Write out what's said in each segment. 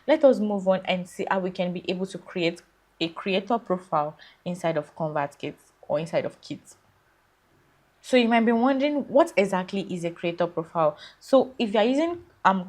let us move on and see how we can be able to create a creator profile inside of ConvertKit or inside of Kit. So you might be wondering, what exactly is a creator profile? So if you're using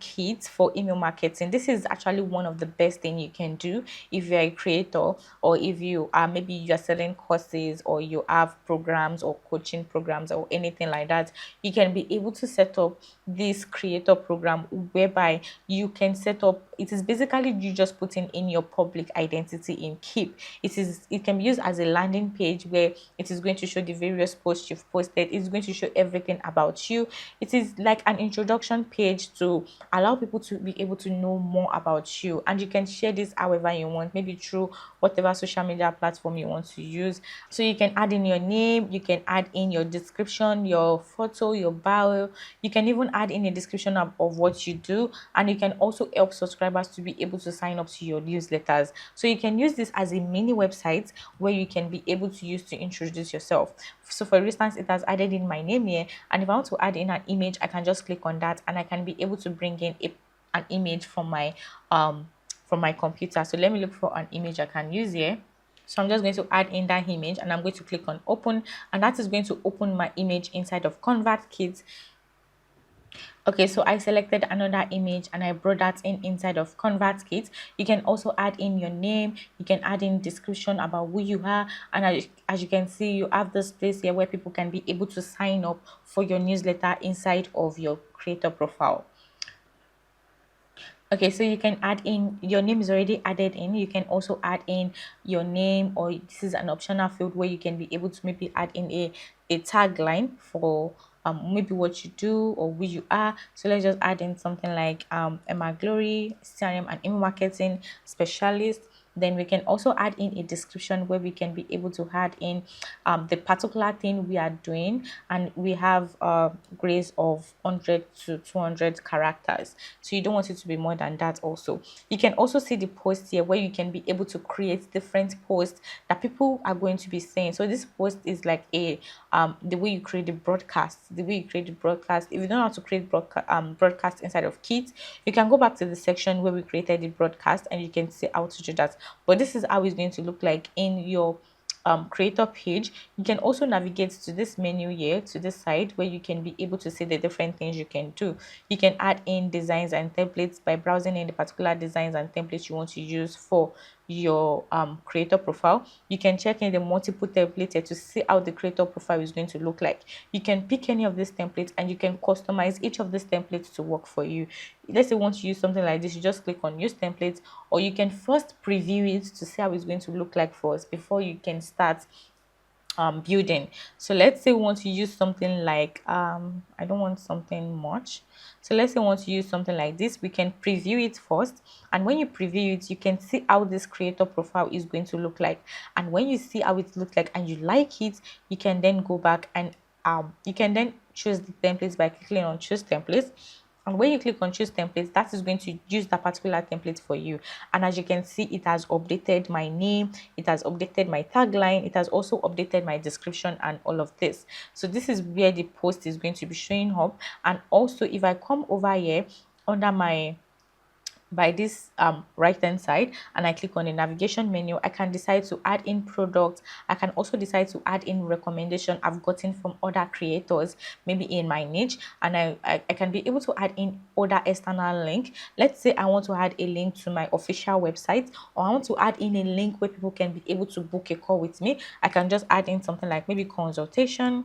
Kit for email marketing, this is actually one of the best thing you can do if you're a creator, or if you are, maybe you're selling courses, or you have programs or coaching programs or anything like that. You can be able to set up this creator program whereby you can set up, it is basically you just putting in your public identity in Keep. It can be used as a landing page where it is going to show the various posts you've posted. It's going to show everything about you. It is like an introduction page to allow people to be able to know more about you, and you can share this however you want, maybe through whatever social media platform you want to use. So you can add in your name, you can add in your description, your photo, your bio. You can even add in a description of what you do, and you can also help subscribers to be able to sign up to your newsletters. So you can use this as a mini website where you can be able to use to introduce yourself. So for instance, it has added in my name here, and if I want to add in an image, I can just click on that and I can be able to bring in an image from my computer. So let me look for an image I can use here. So I'm just going to add in that image and I'm going to click on open, and that is going to open my image inside of ConvertKit. Okay, so I selected another image and I brought that in inside of ConvertKit. You can also add in your name, you can add in description about who you are, and as you can see, you have this place here where people can be able to sign up for your newsletter inside of your creator profile. Okay, so you can add in, your name is already added in. You can also add in your name, or this is an optional field where you can be able to maybe add in a tagline for maybe what you do or who you are. So let's just add in something like Emma Glory, CRM and email marketing specialist. Then we can also add in a description where we can be able to add in the particular thing we are doing, and we have grace of 100 to 200 characters, so you don't want it to be more than that. Also, you can also see the post here where you can be able to create different posts that people are going to be saying. So this post is like a the way you create the broadcast. If you don't know how to create broadcast inside of Kit, you can go back to the section where we created the broadcast and you can see how to do that. But this is how it's going to look like in your creator page. You can also navigate to this menu here, to this side, where you can be able to see the different things you can do. You can add in designs and templates by browsing in the particular designs and templates you want to use for your creator profile. You can check in the multiple templates here to see how the creator profile is going to look like. You can pick any of these templates and you can customize each of these templates to work for you. Let's say you want to use something like this, you just click on use templates, or you can first preview it to see how it's going to look like for us before you can start building. So let's say we want to use something like I don't want something much, so let's say we want to use something like this. We can preview it first, and when you preview it, you can see how this creator profile is going to look like. And when you see how it looks like and you like it, you can then go back and you can then choose the templates by clicking on choose templates. And when you click on choose templates, that is going to use that particular template for you. And as you can see, it has updated my name, it has updated my tagline, it has also updated my description and all of this. So this is where the post is going to be showing up. And also, if I come over here under my by this right hand side and I click on the navigation menu, I can decide to add in products. I can also decide to add in recommendation I've gotten from other creators, maybe in my niche, and I can be able to add in other external link. Let's say I want to add a link to my official website, or I want to add in a link where people can be able to book a call with me. I can just add in something like maybe consultation,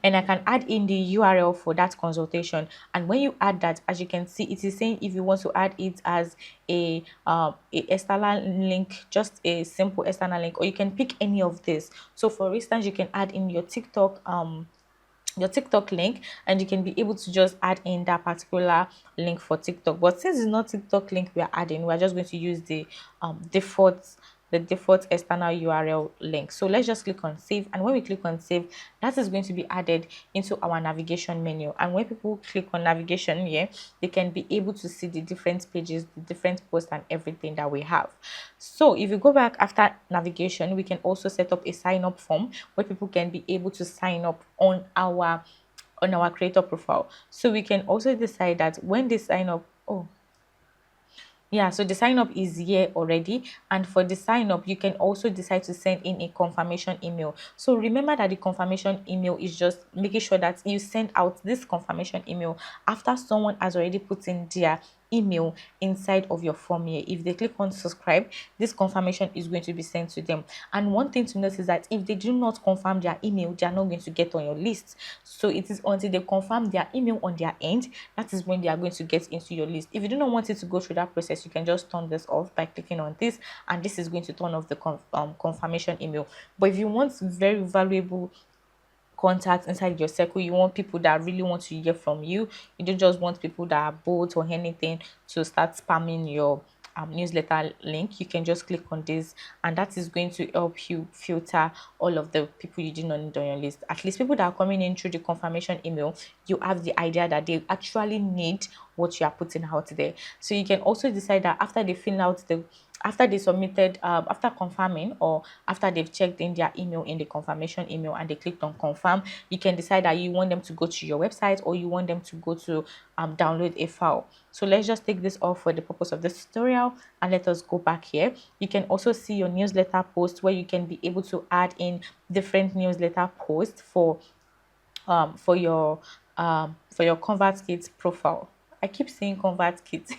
and I can add in the URL for that consultation. And when you add that, as you can see, it is saying if you want to add it as a external link, just a simple external link, or you can pick any of this. So for instance, you can add in your TikTok link, and you can be able to just add in that particular link for TikTok. But since it's not TikTok link we are adding, we're just going to use the default external URL link. So let's just click on save, and when we click on save, that is going to be added into our navigation menu. And when people click on navigation here, they can be able to see the different pages, the different posts and everything that we have. So if you go back after navigation, we can also set up a sign up form where people can be able to sign up on our creator profile. So we can also decide that when they sign up, Yeah, so the sign up is here already. And for the sign up, you can also decide to send in a confirmation email. So remember that the confirmation email is just making sure that you send out this confirmation email after someone has already put in their email inside of your form here. If they click on subscribe, this confirmation is going to be sent to them. And one thing to note is that if they do not confirm their email, they are not going to get on your list. So it is until they confirm their email on their end, that is when they are going to get into your list. If you do not want it to go through that process, you can just turn this off by clicking on this, and this is going to turn off the confirmation email. But if you want very valuable contacts inside your circle, you want people that really want to hear from you, you don't just want people that are bold or anything to start spamming your newsletter link, you can just click on this, and that is going to help you filter all of the people you do not need on your list. At least people that are coming in through the confirmation email, you have the idea that they actually need what you are putting out there. So you can also decide that after they fill out the after they submitted after confirming, or after they've checked in their email in the confirmation email and they clicked on confirm, you can decide that you want them to go to your website, or you want them to go to download a file. So let's just take this off for the purpose of this tutorial, and let us go back here. You can also see your newsletter post, where you can be able to add in different newsletter posts for your ConvertKit profile. I keep saying ConvertKit.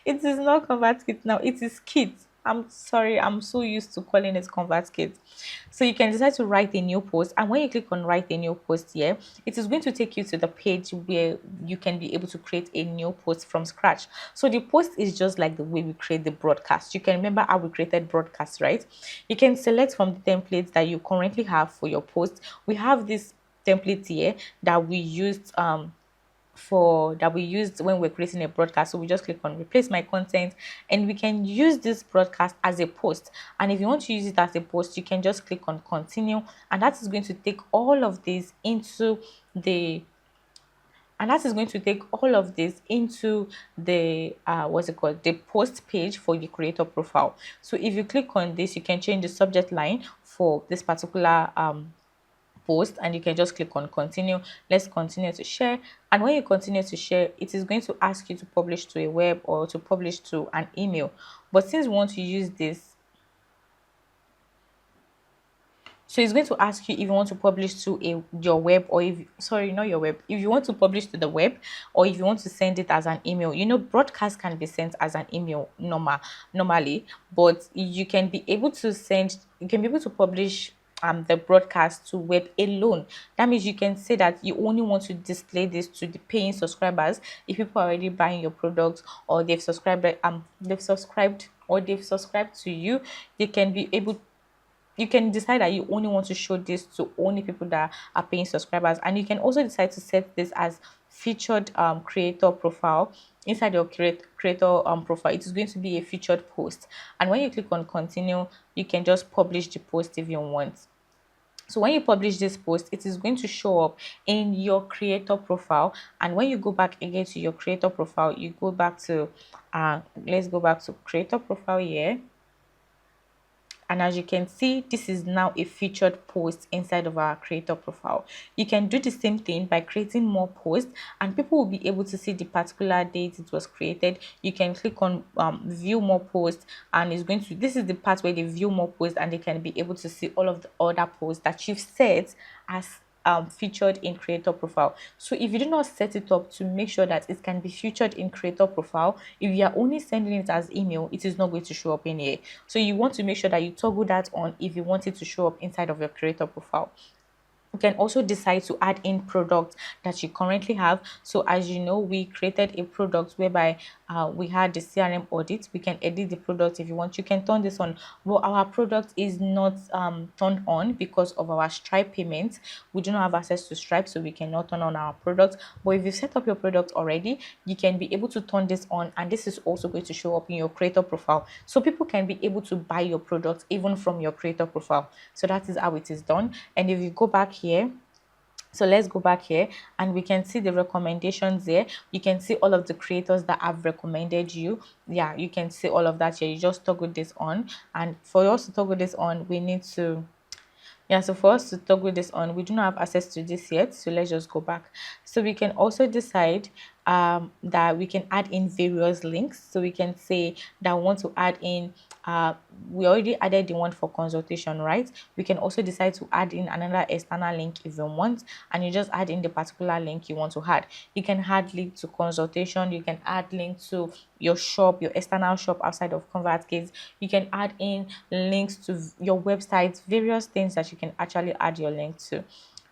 It is not ConvertKit now, it is Kit. I'm sorry, I'm so used to calling it ConvertKit. So you can decide to write a new post, and when you click on write a new post here, it is going to take you to the page where you can be able to create a new post from scratch. So the post is just like the way we create the broadcast. You can remember how we created broadcast, right? You can select from the templates that you currently have for your post. We have this template here that we used when we're creating a broadcast. So we just click on replace my content, and we can use this broadcast as a post. And if you want to use it as a post, you can just click on continue, and that is going to take all of this into the what's it called, the post page for your creator profile. So if you click on this, you can change the subject line for this particular post, and you can just click on continue. Let's continue to share, and when you continue to share, it is going to ask you to publish to a web or to publish to an email. But since we want to use this, so it's going to ask you if you want to publish to your web, or if, sorry, not your web, if you want to publish to the web, or if you want to send it as an email. Broadcast can be sent as an email normally, but you can be able to publish the broadcast to web alone. That means you can say that you only want to display this to the paying subscribers. If people are already buying your products, or they've subscribed to you, they can be able you can decide that you only want to show this to only people that are paying subscribers. And you can also decide to set this as featured creator profile. Inside your creator profile, it is going to be a featured post, and when you click on continue, you can just publish the post if you want. So when you publish this post, it is going to show up in your creator profile. And when you go back again to your creator profile, you go back to let's go back to creator profile here. And as you can see, this is now a featured post inside of our creator profile. You can do the same thing by creating more posts, and people will be able to see the particular date it was created. You can click on view more posts, and this is the part where they view more posts, and they can be able to see all of the other posts that you've set as featured in creator profile. So if you do not set it up to make sure that it can be featured in creator profile, if you are only sending it as email, it is not going to show up in here. So you want to make sure that you toggle that on if you want it to show up inside of your creator profile. You can also decide to add in products that you currently have. So as you know, we created a product whereby we had the CRM audit. We can edit the product if you want. You can turn this on. Well, our product is not turned on because of our Stripe payments. We do not have access to Stripe, so we cannot turn on our product. But if you set up your product already, you can be able to turn this on, and this is also going to show up in your creator profile. So people can be able to buy your product even from your creator profile. So that is how it is done. And if you go back here, so let's go back here, and we can see the recommendations there. You can see all of the creators that have recommended you. Yeah, you can see all of that here. You just toggle this on, and for us to toggle this on, we need to so for us to toggle this on, we do not have access to this yet. So let's just go back. So we can also decide that we can add in various links. So we can say that we want to add in, we already added the one for consultation, right? We can also decide to add in another external link if you want, and you just add in the particular link you want to add. You can add link to consultation, you can add link to your shop, your external shop outside of ConvertKit. You can add in links to your website, various things that you can actually add your link to.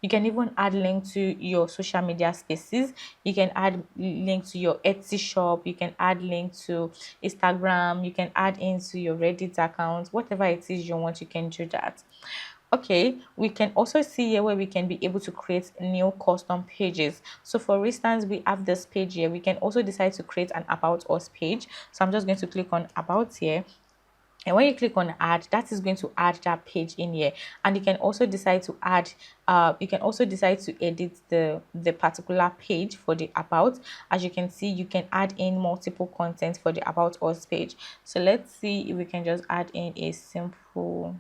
You can even add link to your social media spaces. You can add link to your Etsy shop. You can add link to Instagram. You can add into your Reddit account. Whatever it is you want, you can do that. Okay, we can also see here where we can be able to create new custom pages. So for instance, we have this page here. We can also decide to create an about us page. So I'm just going to click on about here, and when you click on add, that is going to add that page in here. And you can also decide to add, you can also decide to edit the particular page for the about. As you can see, you can add in multiple content for the about us page. So let's see if we can just add in a simple.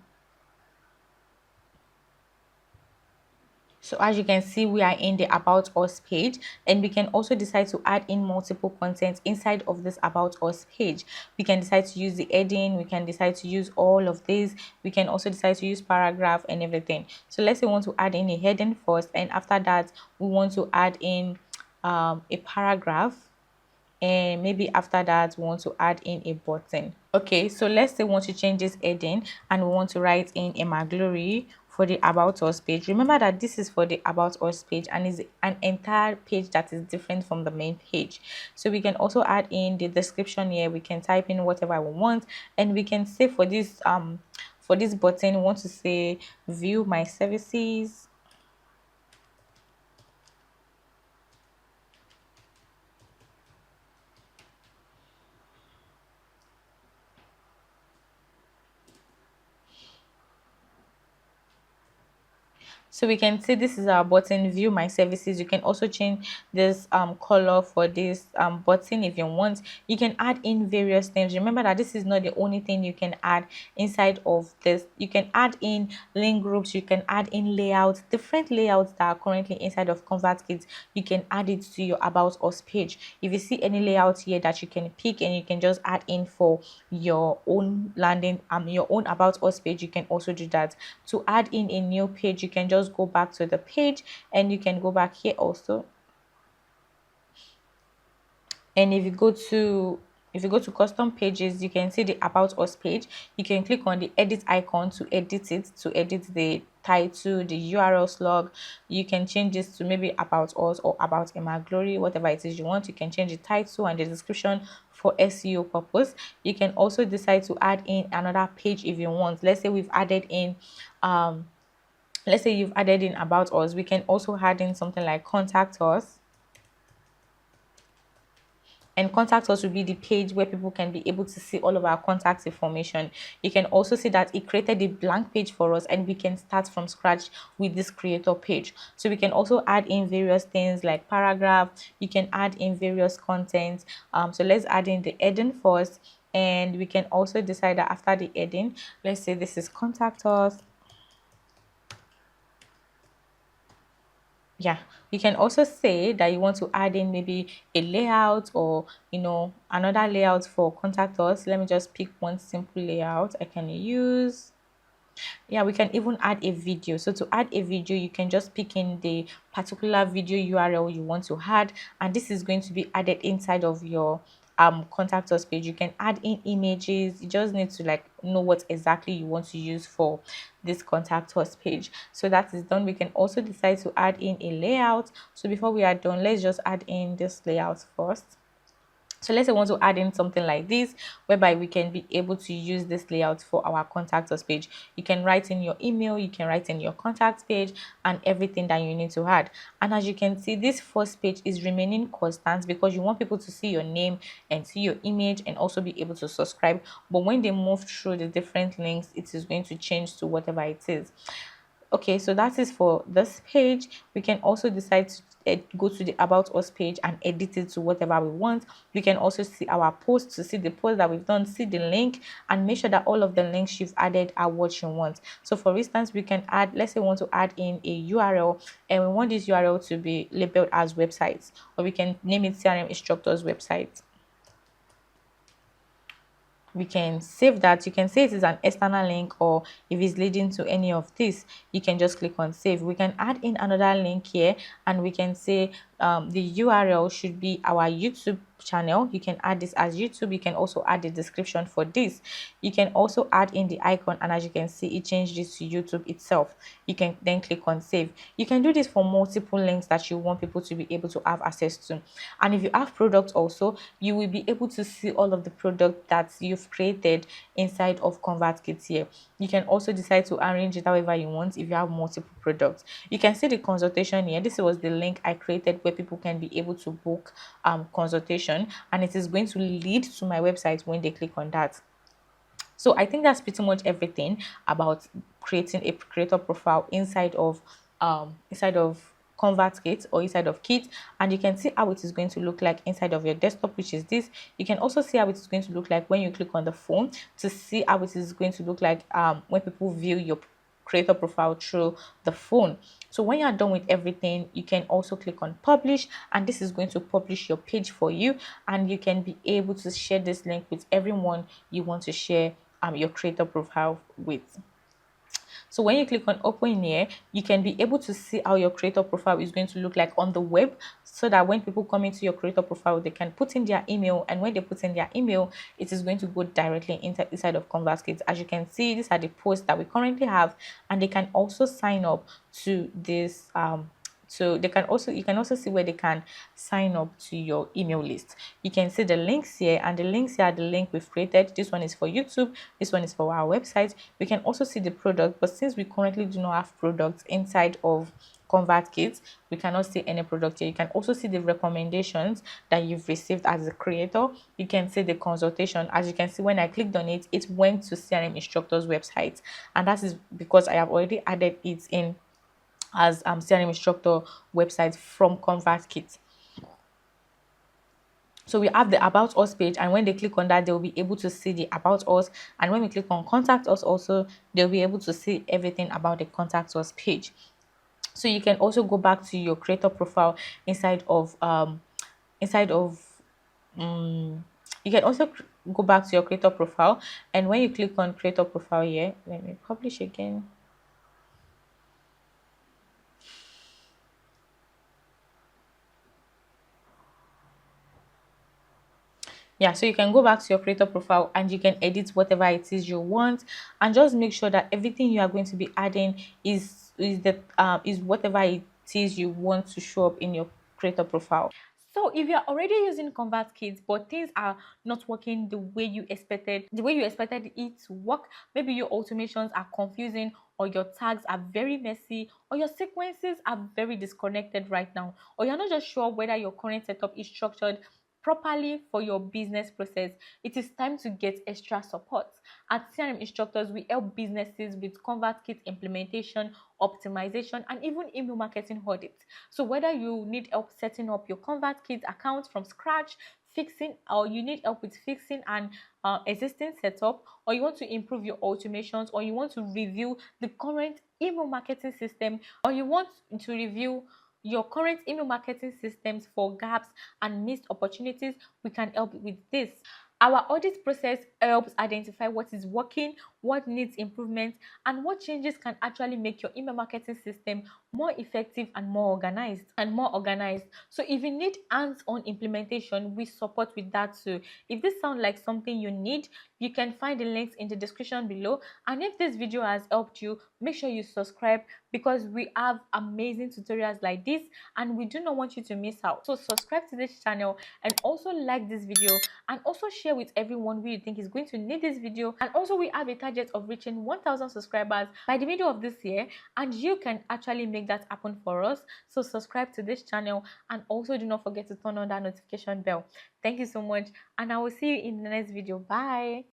So as you can see, we are in the about us page, and we can also decide to add in multiple content inside of this about us page. We can decide to use the heading, we can decide to use all of these, we can also decide to use paragraph and everything. So let's say we want to add in a heading first, and after that we want to add in a paragraph, and maybe after that we want to add in a button. Okay, so let's say we want to change this heading and we want to write in Emma Glory for the about us page. Remember that this is for the about us page and is an entire page that is different from the main page. So we can also add in the description here. We can type in whatever we want, and we can say for this button we want to say view my services. So we can see this is our button, view my services. You can also change this color for this button if you want. You can add in various things. Remember that this is not the only thing you can add inside of this. You can add in link groups, you can add in layouts, different layouts that are currently inside of ConvertKit. You can add it to your about us page. If you see any layout here that you can pick and you can just add in for your own landing, your own about us page, you can also do that. To add in a new page, you can just go back to the page, and you can go back here also, and if you go to custom pages, you can see the about us page. You can click on the edit icon to edit it, to edit the title, the URL slug. You can change this to maybe about us or about Emma Glory, whatever it is you want. You can change the title and the description for SEO purpose. You can also decide to add in another page if you want. Let's say we've added in let's say you've added in about us. We can also add in something like contact us, and contact us will be the page where people can be able to see all of our contact information. You can also see that it created a blank page for us, and we can start from scratch with this creator page. So we can also add in various things like paragraph. You can add in various content. So let's add in the heading first, and we can also decide that after the heading, let's say this is contact us. Yeah, you can also say that you want to add in maybe a layout, or another layout for contact us. Let me just pick one simple layout I can use. Yeah, we can even add a video. So to add a video, you can just pick in the particular video URL you want to add, and this is going to be added inside of your contact us page. You can add in images. You just need to like know what exactly you want to use for this contact us page. So that is done. We can also decide to add in a layout. So before we are done, let's just add in this layout first. So let's say we want to add in something like this, whereby we can be able to use this layout for our contact us page. You can write in your email, you can write in your contact page, and everything that you need to add. And as you can see, this first page is remaining constant because you want people to see your name and see your image and also be able to subscribe. But when they move through the different links, it is going to change to whatever it is. Okay, so that is for this page. We can also decide to go to the About Us page and edit it to whatever we want. We can also see our posts, to see the post that we've done, see the link, and make sure that all of the links you've added are what you want. So for instance, we can add, let's say we want to add in a URL, and we want this URL to be labeled as websites, or we can name it CRM Instructor's website. We can save that. You can say it is an external link, or if it's leading to any of this, you can just click on save. We can add in another link here, and we can say the URL should be our YouTube channel. You can add this as YouTube. You can also add the description for this. You can also add in the icon, and as you can see, it changed this to YouTube itself. You can then click on save. You can do this for multiple links that you want people to be able to have access to. And if you have products also, you will be able to see all of the product that you've created inside of ConvertKit here. You can also decide to arrange it however you want if you have multiple products. You can see the consultation here. This was the link I created where people can be able to book consultation, and it is going to lead to my website when they click on that. So I think that's pretty much everything about creating a creator profile inside of ConvertKit or inside of Kit. And you can see how it is going to look like inside of your desktop, which is this. You can also see how it is going to look like when you click on the phone, to see how it is going to look like when people view your creator profile through the phone. So when you're done with everything, you can also click on publish, and this is going to publish your page for you, and you can be able to share this link with everyone you want to share your creator profile with. So when you click on open here, you can be able to see how your creator profile is going to look like on the web, so that when people come into your creator profile, they can put in their email, and when they put in their email, it is going to go directly inside of ConvertKit. As you can see, these are the posts that we currently have, and they can also sign up to this so you can also see where they can sign up to your email list. You can see the links here, and the links here are the link we've created. This one is for YouTube, this one is for our website. We can also see the product, but since we currently do not have products inside of ConvertKit, we cannot see any product here. You can also see the recommendations that you've received as a creator. You can see the consultation. As you can see, when I clicked on it, it went to CRM Instructor's website, and that is because I have already added it in as CRM Instructor website from ConvertKit. So we have the About Us page, and when they click on that, they'll be able to see the About Us. And when we click on Contact Us also, they'll be able to see everything about the Contact Us page. So you can also go back to your creator profile inside of you can also go back to your creator profile, and when you click on creator profile here, let me publish again. Yeah, so you can go back to your creator profile, and you can edit whatever it is you want, and just make sure that everything you are going to be adding is whatever it is you want to show up in your creator profile. So if you're already using ConvertKit, but things are not working the way you expected it to work, maybe your automations are confusing, or your tags are very messy, or your sequences are very disconnected right now, or you're not just sure whether your current setup is structured properly for your business process, it is time to get extra support. At CRM Instructors, we help businesses with ConvertKit implementation, optimization, and even email marketing audit. So whether you need help setting up your ConvertKit account from scratch, or you need help with fixing an existing setup, or you want to improve your automations, or you want to review the current email marketing system, or you want to review your current email marketing systems for gaps and missed opportunities, we can help with this. Our audit process helps identify what is working, what needs improvement, and what changes can actually make your email marketing system more effective and more organized. So if you need hands-on implementation, we support with that too. If this sounds like something you need, you can find the links in the description below. And if this video has helped you, make sure you subscribe, because we have amazing tutorials like this, and we do not want you to miss out. So subscribe to this channel, and also like this video, and also share with everyone who you think is going to need this video. And also, we have a target of reaching 1,000 subscribers by the middle of this year, and you can actually make that happen for us. So subscribe to this channel, and also do not forget to turn on that notification bell. Thank you so much, and I will see you in the next video. Bye.